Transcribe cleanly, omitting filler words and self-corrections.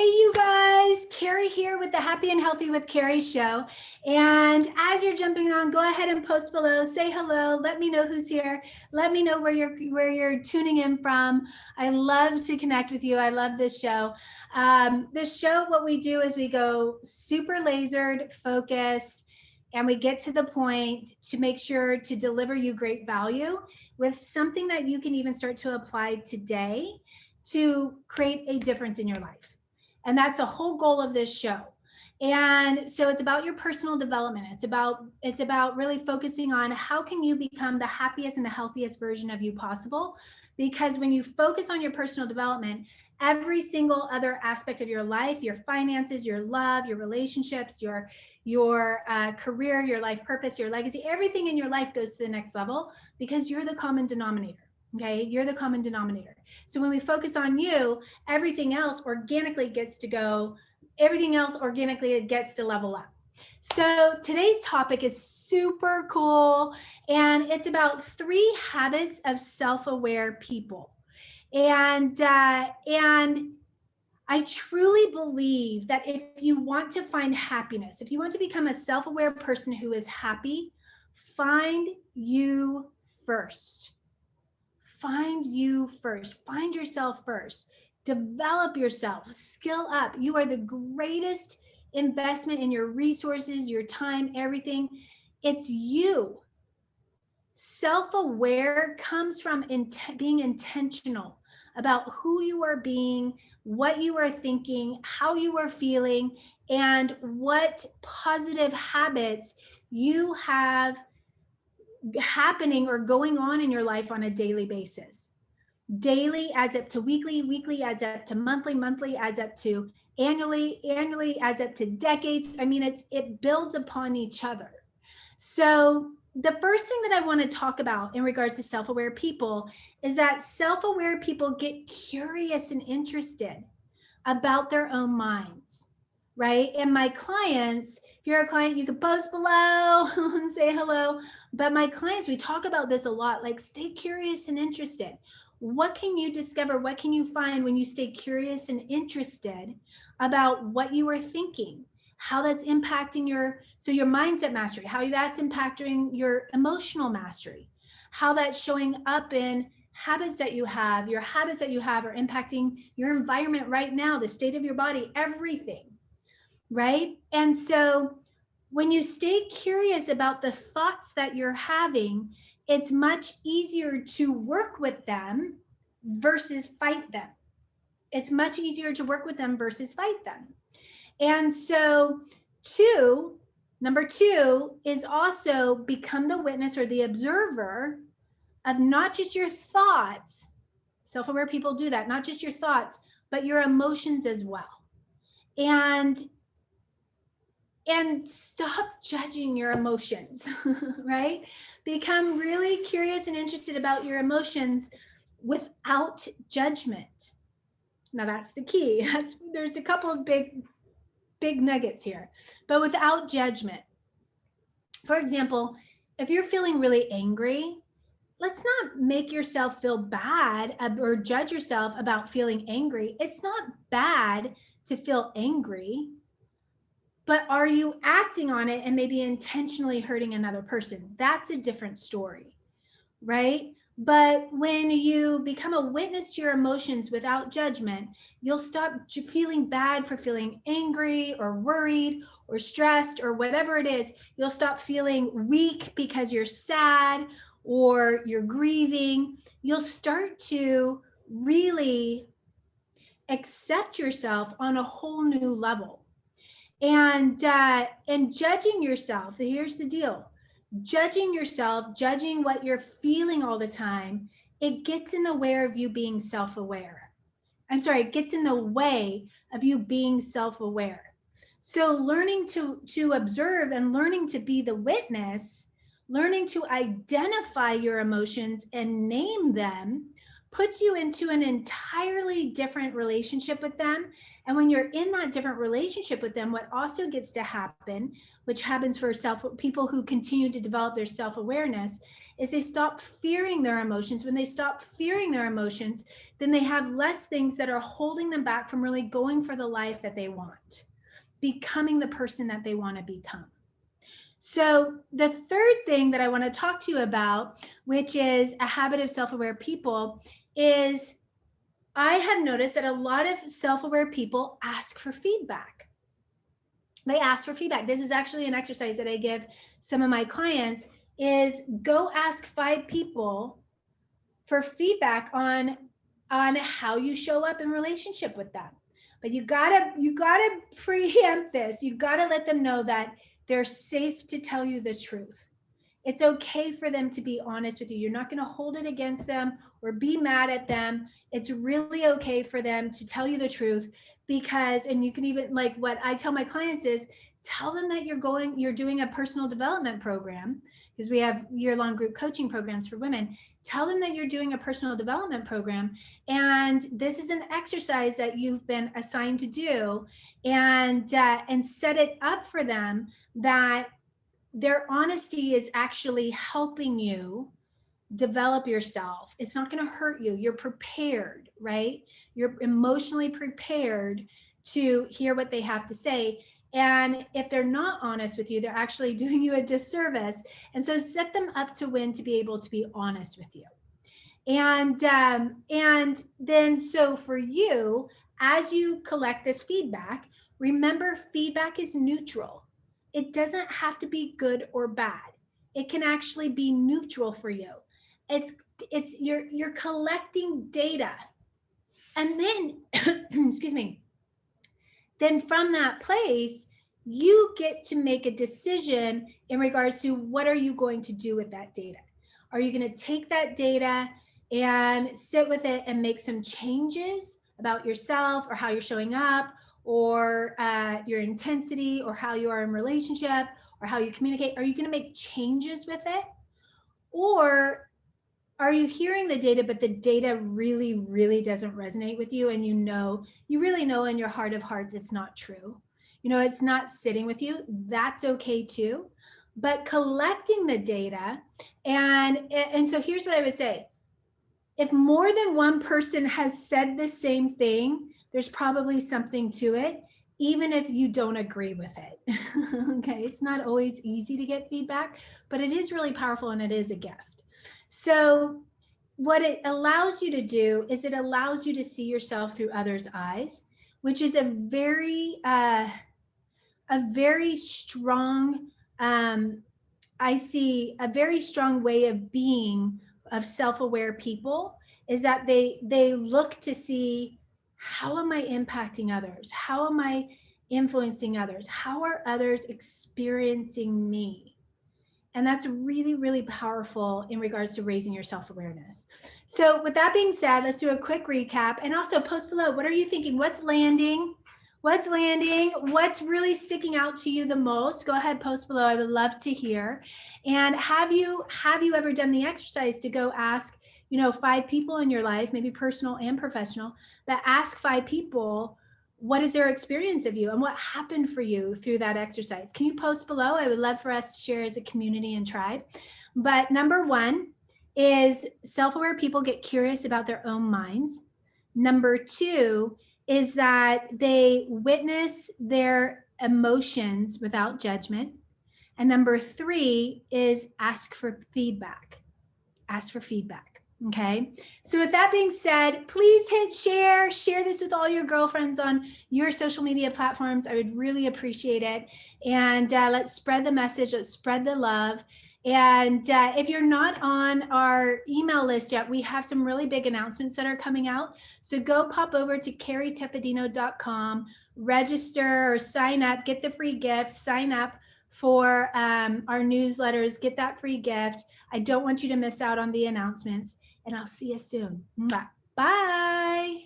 Hey, you guys, Kerry here with the Happy and Healthy with Kerry show. And as you're jumping on, go ahead and post below, say hello, let me know who's here. Let me know where you're tuning in from. I love to connect with you. I love this show. This show, what we do is we go super lasered, focused, and we get to the point to make sure to deliver you great value with something that you can even start to apply today to create a difference in your life. And that's the whole goal of this show. And so it's about your personal development. It's about really focusing on how can you become the happiest and the healthiest version of you possible. Because when you focus on your personal development, every single other aspect of your life, your finances, your love, your relationships, your career, your life purpose, your legacy, everything in your life goes to the next level because you're the common denominator. Okay, you're the common denominator. So when we focus on you, everything else organically gets to go, everything else organically gets to level up. So today's topic is super cool, and it's about 3 habits of self-aware people. And I truly believe that if you want to find happiness, if you want to become a self-aware person who is happy, find you first. Find you first. Find yourself first. Develop yourself. Skill up. You are the greatest investment in your resources, your time, everything. It's you. Self-aware comes from being intentional about who you are being, what you are thinking, how you are feeling, and what positive habits you have happening or going on in your life on a daily basis. Daily adds up to weekly, weekly adds up to monthly, monthly adds up to annually, annually adds up to decades. I mean, it builds upon each other. So the first thing that I want to talk about in regards to self-aware people is that self-aware people get curious and interested about their own minds. Right? And my clients, if you're a client, you can post below and say hello. But my clients, we talk about this a lot, like stay curious and interested. What can you discover? What can you find when you stay curious and interested about what you are thinking? How that's impacting your mindset mastery, how that's impacting your emotional mastery, how that's showing up in habits that you have, your habits that you have are impacting your environment right now, the state of your body, everything. Right? And so when you stay curious about the thoughts that you're having, it's much easier to work with them versus fight them. It's much easier to work with them versus fight them. And so number 2 is also become the witness or the observer of not just your thoughts. Self-aware people do that, not just your thoughts, but your emotions as well. And stop judging your emotions, right? Become really curious and interested about your emotions without judgment. Now that's the key. There's a couple of big nuggets here, but without judgment. For example, if you're feeling really angry, let's not make yourself feel bad or judge yourself about feeling angry. It's not bad to feel angry. But are you acting on it and maybe intentionally hurting another person? That's a different story, right? But when you become a witness to your emotions without judgment, you'll stop feeling bad for feeling angry or worried or stressed or whatever it is. You'll stop feeling weak because you're sad or you're grieving. You'll start to really accept yourself on a whole new level. And judging yourself, here's the deal. Judging yourself, judging what you're feeling all the time, it gets in the way of you being self-aware. It gets in the way of you being self-aware. So learning to observe and learning to be the witness, learning to identify your emotions and name them puts you into an entirely different relationship with them. And when you're in that different relationship with them, what also gets to happen, which happens for people who continue to develop their self-awareness, is they stop fearing their emotions. When they stop fearing their emotions, then they have less things that are holding them back from really going for the life that they want, becoming the person that they want to become. So the third thing that I want to talk to you about, which is a habit of self-aware people, is I have noticed that a lot of self-aware people ask for feedback. They ask for feedback. This is actually an exercise that I give some of my clients, is go ask 5 people for feedback on how you show up in relationship with them. But you gotta preempt this. You gotta let them know that they're safe to tell you the truth. It's okay for them to be honest with you. You're not going to hold it against them or be mad at them. It's really okay for them to tell you the truth, because, and you can even, like what I tell my clients is, tell them that you're doing a personal development program, because we have year-long group coaching programs for women. Tell them that you're doing a personal development program, and this is an exercise that you've been assigned to do, and set it up for them that their honesty is actually helping you develop yourself. It's not going to hurt you. You're prepared, right? You're emotionally prepared to hear what they have to say. And if they're not honest with you, they're actually doing you a disservice. And so set them up to win, to be able to be honest with you. And then, so for you, as you collect this feedback, remember, feedback is neutral. It doesn't have to be good or bad. It can actually be neutral for you. You're collecting data. And then, excuse me, then from that place, you get to make a decision in regards to what are you going to do with that data. Are you going to take that data and sit with it and make some changes about yourself or how you're showing up, or your intensity, or how you are in relationship, or how you communicate? Are you going to make changes with it? Or are you hearing the data, but the data really, really doesn't resonate with you, and you really know in your heart of hearts it's not true? It's not sitting with you. That's okay too. But collecting the data, and so here's what I would say. If more than one person has said the same thing, there's probably something to it, even if you don't agree with it. Okay, it's not always easy to get feedback, but it is really powerful, and it is a gift. So what it allows you to do is it allows you to see yourself through others' eyes, which is a very strong, I see a very strong way of being of self-aware people, is that they look to see, how am I impacting others? How am I influencing others? How are others experiencing me? And that's really, really powerful in regards to raising your self-awareness. So with that being said, let's do a quick recap, and also post below, what are you thinking? What's landing? What's landing? What's really sticking out to you the most? Go ahead, post below. I would love to hear. And have you ever done the exercise to go ask, 5 people in your life, maybe personal and professional, that ask 5 people, what is their experience of you and what happened for you through that exercise? Can you post below? I would love for us to share as a community and tribe. But number 1 is self-aware people get curious about their own minds. Number 2 is that they witness their emotions without judgment. And number 3 is ask for feedback. Ask for feedback. Okay. So with that being said, please hit share this with all your girlfriends on your social media platforms. I would really appreciate it. And let's spread the message. Let's spread the love. And if you're not on our email list yet, we have some really big announcements that are coming out. So go pop over to kerrytepedino.com, register or sign up, get the free gift, sign up for our newsletters, get that free gift. I don't want you to miss out on the announcements, and I'll see you soon. Bye.